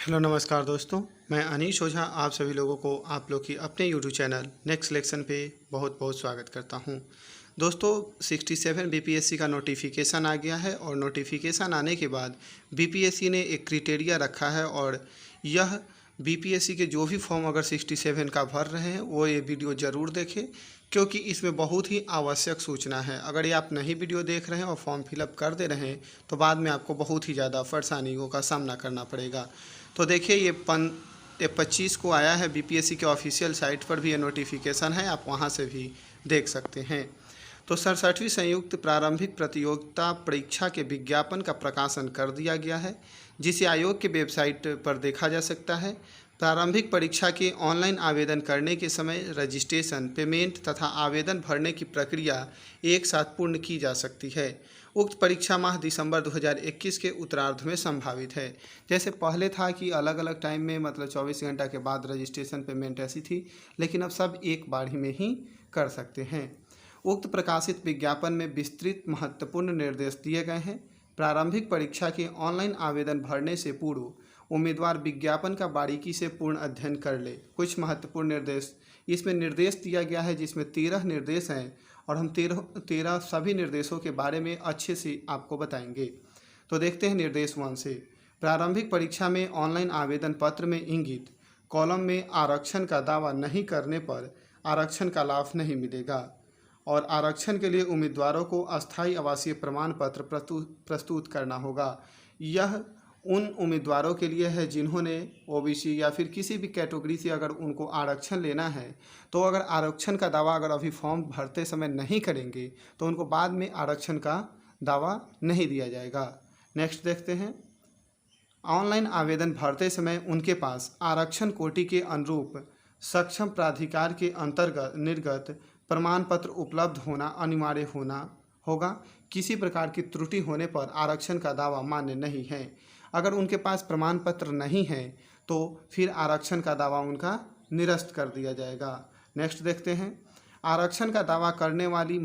Hello नमस्कार दोस्तों, मैं अनीश ओझा आप सभी लोगों को आप लोग की अपने यूट्यूब चैनल नेक्स्ट सिलेक्शन पे बहुत बहुत स्वागत करता हूं। दोस्तों 67 बीपीएससी का नोटिफिकेशन आ गया है और नोटिफिकेशन आने के बाद बीपीएससी ने एक क्राइटेरिया रखा है और यह बीपीएससी के जो भी फॉर्म अगर 67 का भर रहे हैं वो ये वीडियो ज़रूर देखें, क्योंकि इसमें बहुत ही आवश्यक सूचना है। अगर ये आप नहीं वीडियो देख रहे हैं और फॉर्म फिलअप कर दे रहे हैं तो बाद में आपको बहुत ही ज़्यादा परेशानियों का सामना करना पड़ेगा। तो देखिए ये 25 को आया है, बीपीएससी के ऑफिशियल साइट पर भी ये नोटिफिकेशन है, आप वहाँ से भी देख सकते हैं। तो 67वीं संयुक्त प्रारंभिक प्रतियोगिता परीक्षा के विज्ञापन का प्रकाशन कर दिया गया है, जिसे आयोग के वेबसाइट पर देखा जा सकता है। प्रारंभिक परीक्षा के ऑनलाइन आवेदन करने के समय रजिस्ट्रेशन, पेमेंट तथा आवेदन भरने की प्रक्रिया एक साथ पूर्ण की जा सकती है। उक्त परीक्षा माह दिसंबर 2021 के उत्तरार्ध में संभावित है। जैसे पहले था कि अलग अलग टाइम में मतलब 24 घंटा के बाद रजिस्ट्रेशन, पेमेंट ऐसी थी, लेकिन अब सब एक बार ही में ही कर सकते हैं। उक्त प्रकाशित विज्ञापन में विस्तृत महत्वपूर्ण निर्देश दिए गए हैं। प्रारंभिक परीक्षा के ऑनलाइन आवेदन भरने से पूर्व उम्मीदवार विज्ञापन का बारीकी से पूर्ण अध्ययन कर ले। कुछ महत्वपूर्ण निर्देश इसमें निर्देश दिया गया है, जिसमें 13 निर्देश हैं और हम 13 सभी निर्देशों के बारे में अच्छे से आपको बताएंगे। तो देखते हैं निर्देश 1 से। प्रारंभिक परीक्षा में ऑनलाइन आवेदन पत्र में इंगित कॉलम में आरक्षण का दावा नहीं करने पर आरक्षण का लाभ नहीं मिलेगा और आरक्षण के लिए उम्मीदवारों को अस्थायी आवासीय प्रमाण पत्र प्रस्तुत करना होगा। यह उन उम्मीदवारों के लिए है जिन्होंने ओबीसी या फिर किसी भी कैटेगरी से अगर उनको आरक्षण लेना है, तो अगर आरक्षण का दावा अगर अभी फॉर्म भरते समय नहीं करेंगे तो उनको बाद में आरक्षण का दावा नहीं दिया जाएगा। नेक्स्ट देखते हैं। ऑनलाइन आवेदन भरते समय उनके पास आरक्षण कोटि के अनुरूप सक्षम प्राधिकार के अंतर्गत निर्गत प्रमाण पत्र उपलब्ध होना अनिवार्य होगा। किसी प्रकार की त्रुटि होने पर आरक्षण का दावा मान्य नहीं है। अगर उनके पास प्रमाण पत्र नहीं है तो फिर आरक्षण का दावा उनका निरस्त कर दिया जाएगा। नेक्स्ट देखते हैं। आरक्षण का दावा करने वाली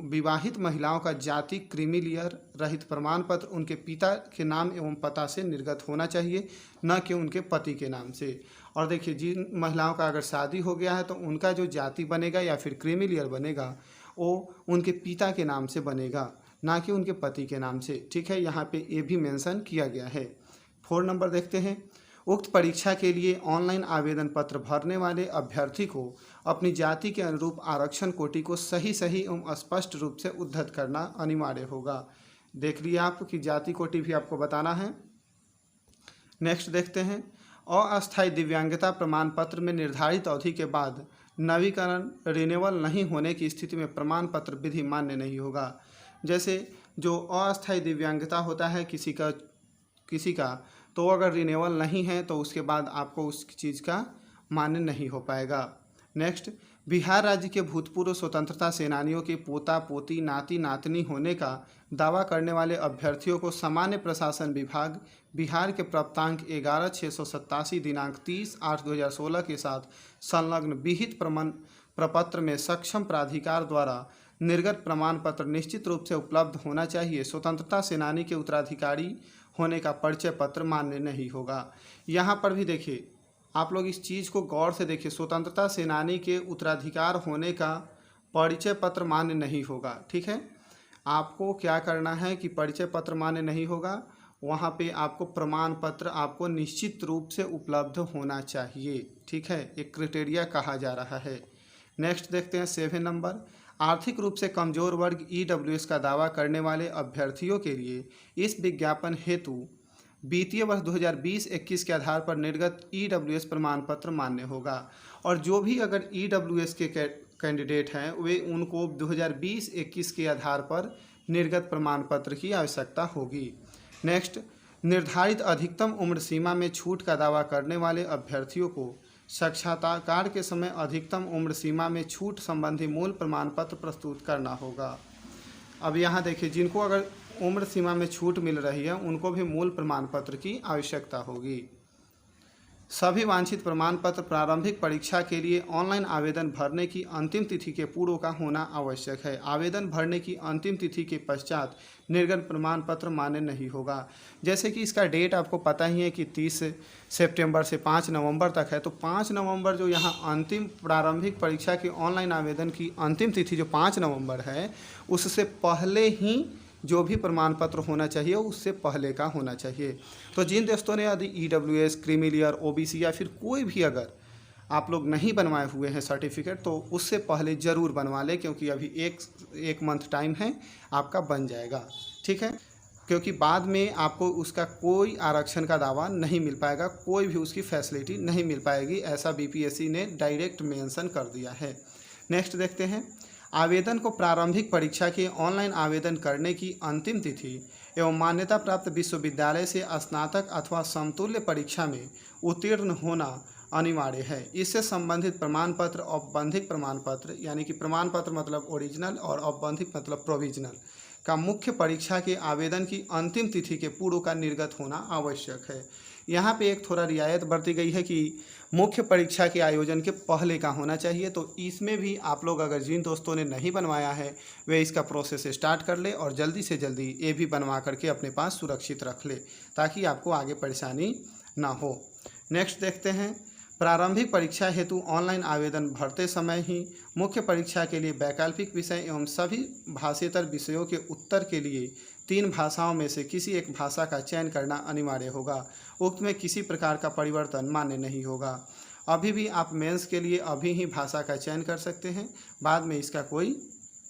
विवाहित महिलाओं का जाति क्रीमीलेयर रहित प्रमाण पत्र उनके पिता के नाम एवं पता से निर्गत होना चाहिए, न कि उनके पति के नाम से। और देखिए, जिन महिलाओं का अगर शादी हो गया है तो उनका जो जाति बनेगा या फिर क्रीमीलेयर बनेगा वो उनके पिता के नाम से बनेगा, ना कि उनके पति के नाम से। ठीक है, यहाँ पे ये भी मेंशन किया गया है। 4 नंबर देखते हैं। उक्त परीक्षा के लिए ऑनलाइन आवेदन पत्र भरने वाले अभ्यर्थी को अपनी जाति के अनुरूप आरक्षण कोटि को सही एवं स्पष्ट रूप से उद्धृत करना अनिवार्य होगा। देख लिया आप कि जाति कोटि भी आपको बताना है। नेक्स्ट देखते हैं। अस्थायी दिव्यांगता प्रमाण पत्र में निर्धारित अवधि के बाद नवीकरण रिन्यूअल नहीं होने की स्थिति में प्रमाण पत्र विधि मान्य नहीं होगा। जैसे जो अस्थायी दिव्यांगता होता है किसी का तो अगर रिन्यूअल नहीं है तो उसके बाद आपको उस चीज़ का मान्य नहीं हो पाएगा। नेक्स्ट। बिहार राज्य के भूतपूर्व स्वतंत्रता सेनानियों के पोता पोती नाती नातनी होने का दावा करने वाले अभ्यर्थियों को सामान्य प्रशासन विभाग बिहार के प्राप्तांक 11,687 दिनांक 30/8/2016 के साथ संलग्न विहित प्रपत्र में सक्षम प्राधिकार द्वारा निर्गत प्रमाण पत्र निश्चित रूप से उपलब्ध होना चाहिए। स्वतंत्रता सेनानी के उत्तराधिकारी होने का परिचय पत्र मान्य नहीं होगा। यहाँ पर भी देखिए, आप लोग इस चीज़ को गौर से देखिए। स्वतंत्रता सेनानी के उत्तराधिकार होने का परिचय पत्र मान्य नहीं होगा। ठीक है, आपको क्या करना है कि परिचय पत्र मान्य नहीं होगा, वहाँ पे आपको प्रमाण पत्र आपको निश्चित रूप से उपलब्ध होना चाहिए। ठीक है, एक क्राइटेरिया कहा जा रहा है। नेक्स्ट देखते हैं 7 नंबर। आर्थिक रूप से कमजोर वर्ग ईडब्ल्यूएस का दावा करने वाले अभ्यर्थियों के लिए इस विज्ञापन हेतु वित्तीय वर्ष 2020-21 के आधार पर निर्गत ईडब्ल्यूएस प्रमाण पत्र मान्य होगा। और जो भी अगर ईडब्ल्यूएस के कैंडिडेट हैं वे उनको 2020-21 के आधार पर निर्गत प्रमाण पत्र की आवश्यकता होगी। नेक्स्ट। निर्धारित अधिकतम उम्र सीमा में छूट का दावा करने वाले अभ्यर्थियों को साक्षात्कार के समय अधिकतम उम्र सीमा में छूट संबंधी मूल प्रमाण पत्र प्रस्तुत करना होगा। अब यहाँ देखिए, जिनको अगर उम्र सीमा में छूट मिल रही है उनको भी मूल प्रमाण पत्र की आवश्यकता होगी। सभी वांछित प्रमाण पत्र प्रारंभिक परीक्षा के लिए ऑनलाइन आवेदन भरने की अंतिम तिथि के पूर्व का होना आवश्यक है। आवेदन भरने की अंतिम तिथि के पश्चात निर्गत प्रमाण पत्र मान्य नहीं होगा। जैसे कि इसका डेट आपको पता ही है कि 30 सितंबर से 5 नवंबर तक है। तो 5 नवंबर जो यहाँ अंतिम प्रारंभिक परीक्षा की ऑनलाइन आवेदन की अंतिम तिथि जो 5 नवंबर है, उससे पहले ही जो भी प्रमाण पत्र होना चाहिए उससे पहले का होना चाहिए। तो जिन दोस्तों ने यदि EWS, क्रीमी लेयर, OBC या फिर कोई भी अगर आप लोग नहीं बनवाए हुए हैं सर्टिफिकेट, तो उससे पहले ज़रूर बनवा लें, क्योंकि अभी एक मंथ टाइम है, आपका बन जाएगा। ठीक है, क्योंकि बाद में आपको उसका कोई आरक्षण का दावा नहीं मिल पाएगा, कोई भी उसकी फैसिलिटी नहीं मिल पाएगी, ऐसा BPSC ने डायरेक्ट मेंशन कर दिया है। नेक्स्ट देखते हैं, आवेदन को प्रारंभिक परीक्षा के ऑनलाइन आवेदन करने की अंतिम तिथि एवं मान्यता प्राप्त विश्वविद्यालय से स्नातक अथवा समतुल्य परीक्षा में उत्तीर्ण होना अनिवार्य है। इससे संबंधित प्रमाण पत्र, औपबंधिक प्रमाण पत्र, यानी कि प्रमाण पत्र मतलब ओरिजिनल और औपबंधिक मतलब प्रोविजनल का मुख्य परीक्षा के आवेदन की अंतिम तिथि के पूर्व का निर्गत होना आवश्यक है। यहाँ पे एक थोड़ा रियायत बरती गई है कि मुख्य परीक्षा के आयोजन के पहले का होना चाहिए। तो इसमें भी आप लोग अगर जिन दोस्तों ने नहीं बनवाया है वे इसका प्रोसेस स्टार्ट कर ले और जल्दी से जल्दी ये भी बनवा करके अपने पास सुरक्षित रख ले, ताकि आपको आगे परेशानी ना हो। नेक्स्ट देखते हैं, प्रारंभिक परीक्षा हेतु ऑनलाइन आवेदन भरते समय ही मुख्य परीक्षा के लिए वैकल्पिक विषय एवं सभी भाषेतर विषयों के उत्तर के लिए 3 भाषाओं में से किसी एक भाषा का चयन करना अनिवार्य होगा। उक्त में किसी प्रकार का परिवर्तन मान्य नहीं होगा। अभी भी आप मेंस के लिए अभी ही भाषा का चयन कर सकते हैं, बाद में इसका कोई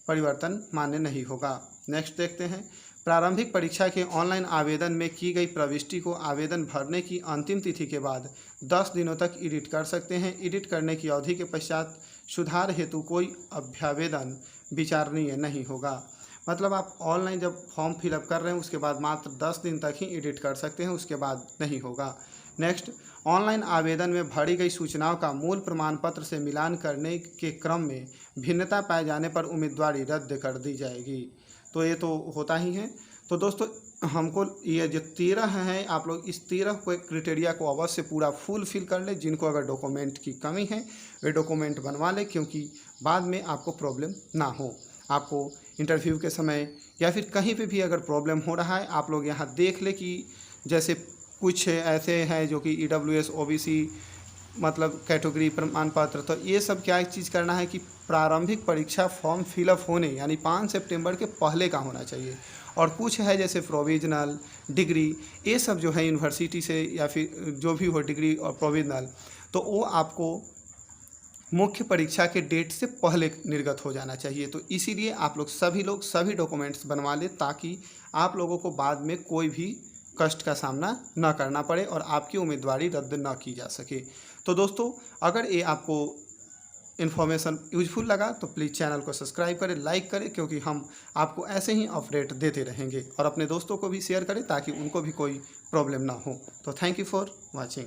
परिवर्तन मान्य नहीं होगा। नेक्स्ट देखते हैं, प्रारंभिक परीक्षा के ऑनलाइन आवेदन में की गई प्रविष्टि को आवेदन भरने की अंतिम तिथि के बाद 10 दिनों तक एडिट कर सकते हैं। एडिट करने की अवधि के पश्चात सुधार हेतु कोई अभ्यावेदन विचारणीय नहीं होगा। मतलब आप ऑनलाइन जब फॉर्म फिलअप कर रहे हैं उसके बाद मात्र 10 दिन तक ही एडिट कर सकते हैं, उसके बाद नहीं होगा। नेक्स्ट, ऑनलाइन आवेदन में भरी गई सूचनाओं का मूल प्रमाण पत्र से मिलान करने के क्रम में भिन्नता पाए जाने पर उम्मीदवारी रद्द कर दी जाएगी। तो ये तो होता ही है। तो दोस्तों, हमको ये जो 13 हैं, आप लोग इस 13 को क्राइटेरिया को अवश्य पूरा फुल फिल कर ले। जिनको अगर डॉक्यूमेंट की कमी है वे डॉक्यूमेंट बनवा ले, क्योंकि बाद में आपको प्रॉब्लम ना हो। आपको इंटरव्यू के समय या फिर कहीं पे भी अगर प्रॉब्लम हो रहा है, आप लोग यहाँ देख ले कि जैसे कुछ ऐसे हैं जो कि EWS, OBC मतलब कैटेगरी प्रमाण पत्र, तो ये सब क्या चीज़ करना है कि प्रारंभिक परीक्षा फॉर्म फिलअप होने यानी 5 सितंबर के पहले का होना चाहिए। और कुछ है जैसे प्रोविजनल, डिग्री, ये सब जो है यूनिवर्सिटी से या फिर जो भी हो डिग्री और प्रोविजनल, तो वो आपको मुख्य परीक्षा के डेट से पहले निर्गत हो जाना चाहिए। तो इसीलिए आप लोग सभी डॉक्यूमेंट्स बनवा लें, ताकि आप लोगों को बाद में कोई भी कष्ट का सामना न करना पड़े और आपकी उम्मीदवारी रद्द न की जा सके। तो दोस्तों, अगर ये आपको इन्फॉर्मेशन यूजफुल लगा तो प्लीज़ चैनल को सब्सक्राइब करें, लाइक करें, क्योंकि हम आपको ऐसे ही अपडेट देते रहेंगे। और अपने दोस्तों को भी शेयर करें ताकि उनको भी कोई प्रॉब्लम ना हो। तो थैंक यू फॉर वॉचिंग।